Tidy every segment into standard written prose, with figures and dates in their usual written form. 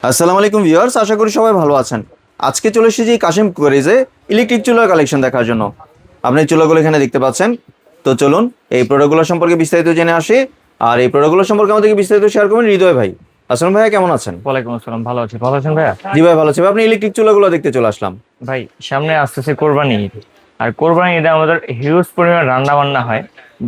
আসসালামু আলাইকুম ভিউয়ার্স, আশা করি সবাই ভালো আছেন। আজকে চলে এসেছি কাশিম কুকারিজে ইলেকট্রিক চুলার কালেকশন দেখার জন্য। আপনি চুলাগুলো এখানে দেখতে পাচ্ছেন। তো চলুন এই প্রোডাক্টগুলো সম্পর্কে বিস্তারিত জেনে আসি। আর এই প্রোডাক্টগুলো সম্পর্কে আমাদেরকে বিস্তারিত শেয়ার করবেন হৃদয় ভাই। আসসালাম ভাইয়া, কেমন আছেন? ওয়ালাইকুম আসসালাম, ভালো আছি। ভালো আছেন ভাইয়া? জি ভাই, ভালো আছি। আপনি ইলেকট্রিক চুলাগুলো দেখতে চলে আসলাম। ভাই, সামনে আসতেছে কোরবানি ঈদ। আর কোরবানি ঈদে আমাদের হিউজ পরিমাণ রান্না বান্না হয়।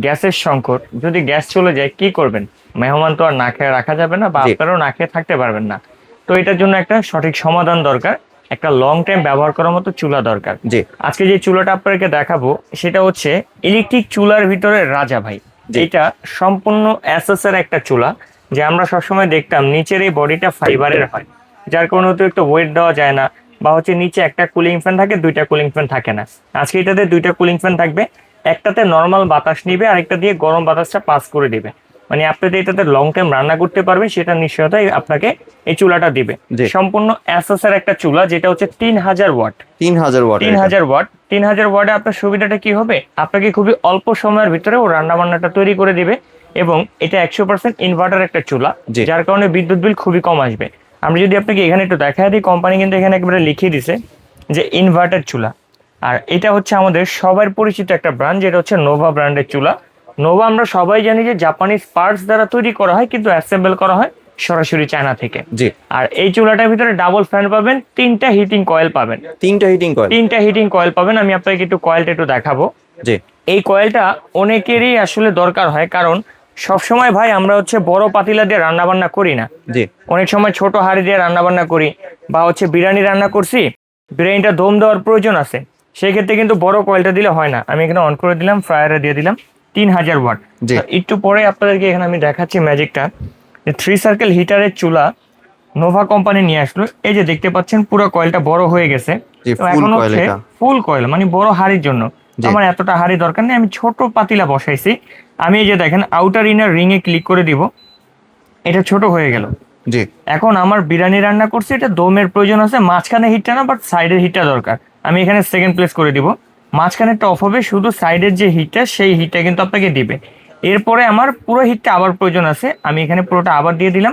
গ্যাসের সংকট, যদি গ্যাস চলে যায় কি করবেন? মেহমান তো আর না খেয়ে রাখা যাবে না, বা জি আপনারাও না খেয়ে থাকতে পারবেন না। তো এটার জন্য একটা সঠিক সমাধান দরকার, একটা লং টাইম ব্যবহার করার মতো চুলা দরকার। জি আজকে যে চুলাটা আপনাদেরকে দেখাবো সেটা হচ্ছে ইলেকট্রিক চুলার ভিতরে রাজা ভাই। জি। এটা সম্পূর্ণ এসএস এর একটা চুলা, যে আমরা সবসময় দেখতাম নিচের এই বডিটা ফাইবারের হয়, যার কারণে অতিরিক্ত ওয়েট দেওয়া যায় না, বা হচ্ছে নিচে একটা কুলিং ফ্যান থাকে, দুইটা কুলিং ফ্যান থাকে না। আজকে এটাতে দুইটা কুলিং ফ্যান থাকবে, একটাতে নর্মাল বাতাস নিবে আর একটা দিয়ে গরম বাতাসটা পাস করে দিবে। মানে আপনি যে এটাতে লং টাইম রান্না করতে পারবেন সেটা নিশ্চয়তাই আপনাকে এই চুলাটা দিবে। জি। সম্পূর্ণ এসএস এর একটা চুলা, যেটা হচ্ছে 3000 ওয়াট। 3000 ওয়াট। 3000 ওয়াট, 3000 ওয়াটে আপনার সুবিধাটা কি হবে? আপনাকে খুবই অল্প সময়ের ভিতরে ও রান্না বান্নাটা তৈরি করে দিবে। এবং এটা 100% ইনভার্টার একটা চুলা, জি যার কারণে বিদ্যুৎ বিল খুবই কম আসবে। আমি যদি আপনাকে এখানে একটু দেখাই দিই, কোম্পানি কিন্তু এখানে একেবারে লিখিয়ে দিছে যে ইনভার্টার চুলা। আর এটা হচ্ছে আমাদের সবার পরিচিত একটা ব্র্যান্ড, যেটা হচ্ছে নোভা ব্র্যান্ডের চুলা। নোভা আমরা সবাই জানি যে জাপানিজ পার্টস দ্বারা তৈরি করা হয়, কিন্তু অ্যাসেম্বল করা হয় সরাসরি চায়না থেকে। জি। আর এই চুলাটার ভিতরে ডাবল ফ্যান পাবেন, তিনটা হিটিং কয়েল পাবেন। তিনটা হিটিং কয়েল। তিনটা হিটিং কয়েল পাবেন। আমি আপনাকে একটু কয়েলটা একটু দেখাবো। জি এই কয়েলটা অনেকেরই আসলে দরকার হয়, কারণ সবসময় ভাই আমরা হচ্ছে বড় পাতিলা দিয়ে রান্না বান্না করি না। জি অনেক সময় ছোট হাঁড়ি দিয়ে রান্না বান্না করি, বা হচ্ছে বিরিয়ানি রান্না করছি, বিরিয়ানিটা দম দেওয়ার প্রয়োজন আছে, সেই ক্ষেত্রে কিন্তু বড় কয়েলটা দিলে হয় না। আমি এখানে অন করে দিলাম, ফ্রায়ারে দিয়ে দিলাম 3000 ওয়াট। জি। একটু পরে আপনাদেরকে এখানে আমি দেখাচ্ছি ম্যাজিকটা, যে 3 সার্কেল হিটারের চুলা নোভা কোম্পানি নিয়ে আসলো। এই যে দেখতে পাচ্ছেন পুরো কয়েলটা বড় হয়ে গেছে। জি, তো ফুল এখন কয়েল হচ্ছে এটা। ফুল কয়েল, মানে বড় হাঁড়ির জন্য। জি আমার এতটা হাঁড়ি দরকার নেই, আমি ছোট পাতিলা বসাইছি। আমি এই যে দেখেন আউটার ইনার রিং এ ক্লিক করে দিব, এটা ছোট হয়ে গেল। জি এখন আমার বিরিয়ানি রান্না করছি, এটা দমের প্রয়োজন আছে, মাঝখানে হিটটা না, বাট সাইডের হিটটা দরকার। আমি এখানে সেকেন্ড প্লেস করে দিব। মাঝখানেরটা অফ হবে, শুধু সাইডের যে হিটটা সেই হিটটা কিন্তু আপনাকে দিবে। এরপরে আমার পুরো হিটটা আবার প্রয়োজন আছে, আমি এখানে পুরোটা আবার দিয়ে দিলাম।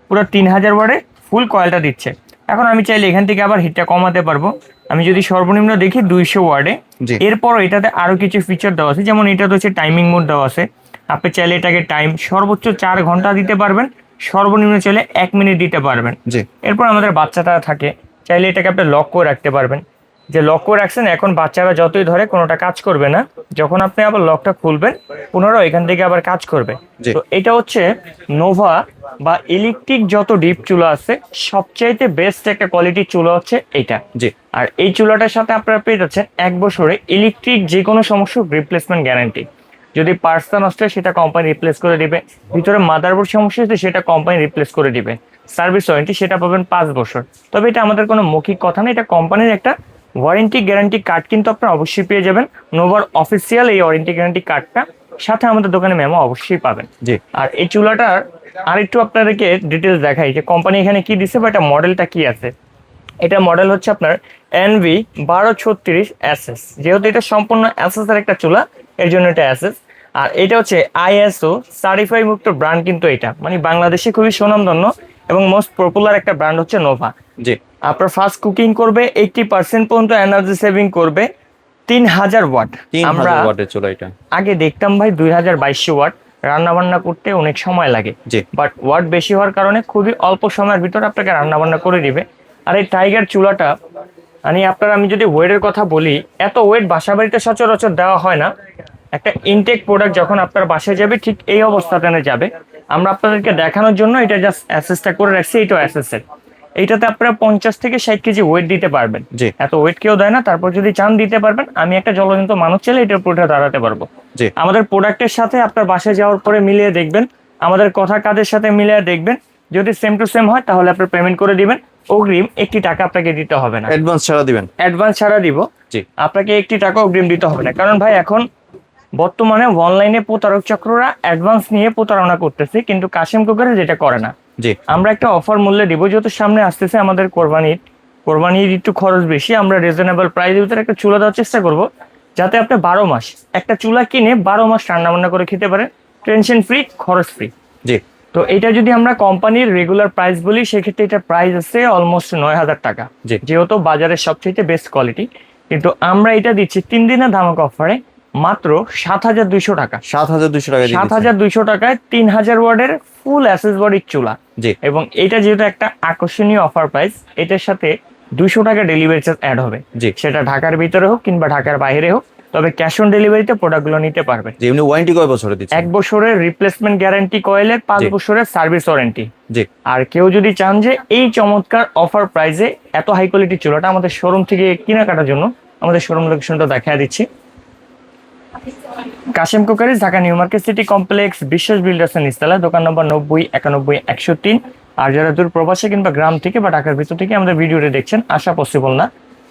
পুরো 3000 ওয়ার্ডে ফুল কয়েলটা দিচ্ছে। এখন আমি চাইলে এখান থেকে আবার হিটটা কমাতে পারবো। আমি যদি সর্বনিম্ন দেখি 200 ওয়ার্ডে। জি এরপর এটাতে আরো কিছু ফিচার দেওয়া আছে, যেমন এটাতে হচ্ছে টাইমিং মোড দেওয়া আছে। আপনি চাইলে এটাকে টাইম সর্বোচ্চ 4 ঘন্টা দিতে পারবেন, সর্বনিম্ন চাইলে 1 মিনিট দিতে পারবেন। জি এরপর আমাদের বাচ্চাটা থাকে, চাইলে এটাকে আপনি লক করে রাখতে পারবেন। যে লক করে রাখছেন, এখন বাচ্চারা যতই ধরে কোনোটা কাজ করবে না, যখন আপনি আবার লকটা খুলবেন পুনরায় এখান থেকে আবার কাজ করবে। জি তো এটা হচ্ছে নোভা বা ইলেকট্রিক যত ডিপ চুলা আছে সবচাইতে বেস্ট একটা কোয়ালিটির চুলা হচ্ছে এটা। জি আর এই চুলাটার সাথে আপনারা পেয়ে যাচ্ছেন 1 বছরে ইলেকট্রিক যে কোনো সমস্যার রিপ্লেসমেন্ট গ্যারান্টি। যদি পার্টসটা নষ্ট হয় সেটা কোম্পানি রিপ্লেস করে দিবে, ভিতরে মাদারবোর্ড সমস্যা হচ্ছে সেটা কোম্পানি রিপ্লেস করে দিবে। সার্ভিস ওয়ারেন্টি সেটা পাবেন 5 বছর। তবে এটা আমাদের কোনো মৌখিক কথা না, এটা কোম্পানির একটা ওয়ারেন্টি গ্যারান্টি কার্ড কিন্তু আপনারা অবশ্যই পেয়ে যাবেন। নোভার অফিসিয়াল এই ওয়ারেন্টি গ্যারান্টি কার্ডটা সাথে আমাদের দোকানে মেমো অবশ্যই পাবেন। জি আর এই চুলাটার আরেকটু আপনাদেরকে ডিটেলস দেখাই, যে কোম্পানি এখানে কি দিছে বা এটা মডেলটা কি আছে। এটা মডেল হচ্ছে আপনার NV1236SS। যেহেতু এটা সম্পূর্ণ এসএস এর একটা চুলা, এর জন্য এটা এসএস। আর এটা হচ্ছে ISO সার্টিফাই মুক্ত ব্র্যান্ড, কিন্তু এটা মানে বাংলাদেশে খুবই সুনামধন্য এবং মোস্ট পপুলার একটা ব্র্যান্ড হচ্ছে নোভা। জি। আপনার ফাস্ট কুকিং করবে, 80% পর্যন্ত এনার্জি সেভিং করবে, 3000 ওয়াট। 3000 ওয়াটের চুলা এটা। আগে দেখতাম ভাই 2200 ওয়াট, রান্না বান্না করতে অনেক সময় লাগে। জি বাট ওয়াট বেশি হওয়ার কারণে খুবই অল্প সময়ের ভিতরে আপনাকে রান্না বান্না করে দিবে। আর এই টাইগার চুলাটা মানে আপনার, আমি যদি ওয়েটের কথা বলি, এত ওয়েট বাসা বাড়িতে সচরাচর দেওয়া হয় না। একটা ইনটেক প্রোডাক্ট যখন আপনার বাসায় যাবে ঠিক এই অবস্থাতে যাবে। আমরা আপনাদেরকে দেখানোর জন্য এটা জাস্ট অ্যাসেসটা করে রাখছি, এইটাও অ্যাসেসের। এইটাতে আপনারা 50 থেকে 60 কেজি ওয়েট দিতে পারবেন। জি এত ওয়েট কেউ দেয় না, তারপর যদি চান দিতে পারবেন। আমি একটা জলজন্ত মানুষ চাইলে এটার উপরে দাঁড়াতে পারবো। জি আমাদের প্রোডাক্টের সাথে আপনার বাসায় যাওয়ার পরে মিলিয়ে দেখবেন, আমাদের কথা কাজের সাথে মিলিয়ে দেখবেন। যদি সেম টু সেম হয় তাহলে আপনার পেমেন্ট করে দিবেন। অগ্রিম 1টি টাকা আপনাকে দিতে হবে না। অ্যাডভান্স ছাড়া দিবেন। অ্যাডভান্স ছাড়া দিব। জি আপনাকে 1টি টাকা অগ্রিম দিতে হবে না, কারণ ভাই এখন বর্তমানে অনলাইনে প্রতারক চক্ররা অ্যাডভান্স নিয়ে প্রতারণা করতেছে, কিন্তু কাশিম কুকারে যেটা করে না। জি আমরা একটা অফার মূল্যে দিব, যেহেতু সামনে আসতেছে আমাদের কোরবানির একটু খরচ বেশি, আমরা রিজনেবল প্রাইসের ভিতরে একটা চুলা দেওয়ার চেষ্টা করব, যাতে আপনি 12 মাস একটা চুলা কিনে 12 মাস রান্না বান্না করে খেতে পারেন, টেনশন ফ্রি, খরচ ফ্রি। জি তো এটা যদি আমরা কোম্পানির রেগুলার প্রাইস বলি সেক্ষেত্রে এটা প্রাইস আছে অলমোস্ট 9,000 টাকা, জি। যেহেতু বাজারের সবচেয়ে বেস্ট কোয়ালিটি। কিন্তু আমরা এটা দিচ্ছি 3 দিনের ধামাকা অফারে মাত্র 7,200 টাকা। 7,200 টাকা দিয়ে দিচ্ছেন। 7,200 টাকায় 3,000 ওয়াটের ফুল অ্যাসেস বডির চুলা। জি। এবং এটা যেহেতু একটা আকর্ষণীয় অফার প্রাইস, এটার সাথে 200 টাকা ডেলিভারি চার্জ অ্যাড হবে, জি। সেটা ঢাকার ভিতরে হোক কিংবা ঢাকার বাইরে হোক। তবে ক্যাশ অন ডেলিভারিতে প্রোডাক্টগুলো নিতে পারবে। যে এমনি ওয়ারেন্টি কয় বছরের দিচ্ছেন? 1 বছরের রিপ্লেসমেন্ট গ্যারান্টি কয়েলের, 5 জি। বছরের সার্ভিস ওয়ারেন্টি। জি। আর কেউ যদি চান যে এই চমৎকার অফার প্রাইসে এত হাই কোয়ালিটির চুলাটা আমাদের শোরুম থেকে কেনাকাটার জন্য, আমাদের শোরুম লোকেশনটা দেখায় দিচ্ছি। Kasim cookeries, Dhaka new market city complex, Biswas বিল্ডার্সের নিচতলা, দোকান নম্বর 90 91 103। আর যারা দূর প্রবাসী কিংবা গ্রাম থেকে বা ঢাকার ভিতর থেকে আমাদের ভিডিওটি দেখছেন, আসা পসিবল না,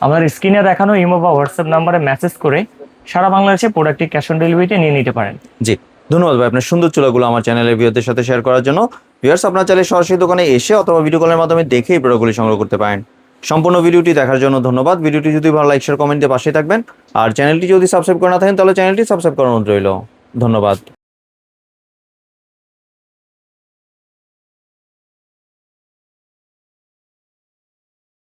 আমাদের স্ক্রিনে দেখানো ইমো বা হোয়াটসঅ্যাপ নাম্বারে মেসেজ করে সারা বাংলাদেশে প্রোডাক্টটি ক্যাশ অন ডেলিভারিতে নিয়ে নিতে পারেন। জি, ধন্যবাদ ভাই আপনার সুন্দর চুলাগুলো আমার চ্যানেলের ভিউয়ারদের সাথে শেয়ার করার জন্য। ভিউয়ার্স, আপনারা চাইলে সরাসরি দোকানে এসে অথবা ভিডিও কলের মাধ্যমে দেখে এই প্রোডাক্টগুলি সংগ্রহ করতে পারেন। সম্পূর্ণ ভিডিওটি দেখার জন্য ধন্যবাদ। ভিডিওটি যদি ভালো লাইক শেয়ার কমেন্ট দিয়ে পাশে থাকবেন। আর চ্যানেলটি যদি সাবস্ক্রাইব করে না থাকেন তাহলে চ্যানেলটি সাবস্ক্রাইব করার অনুরোধ রইল। ধন্যবাদ।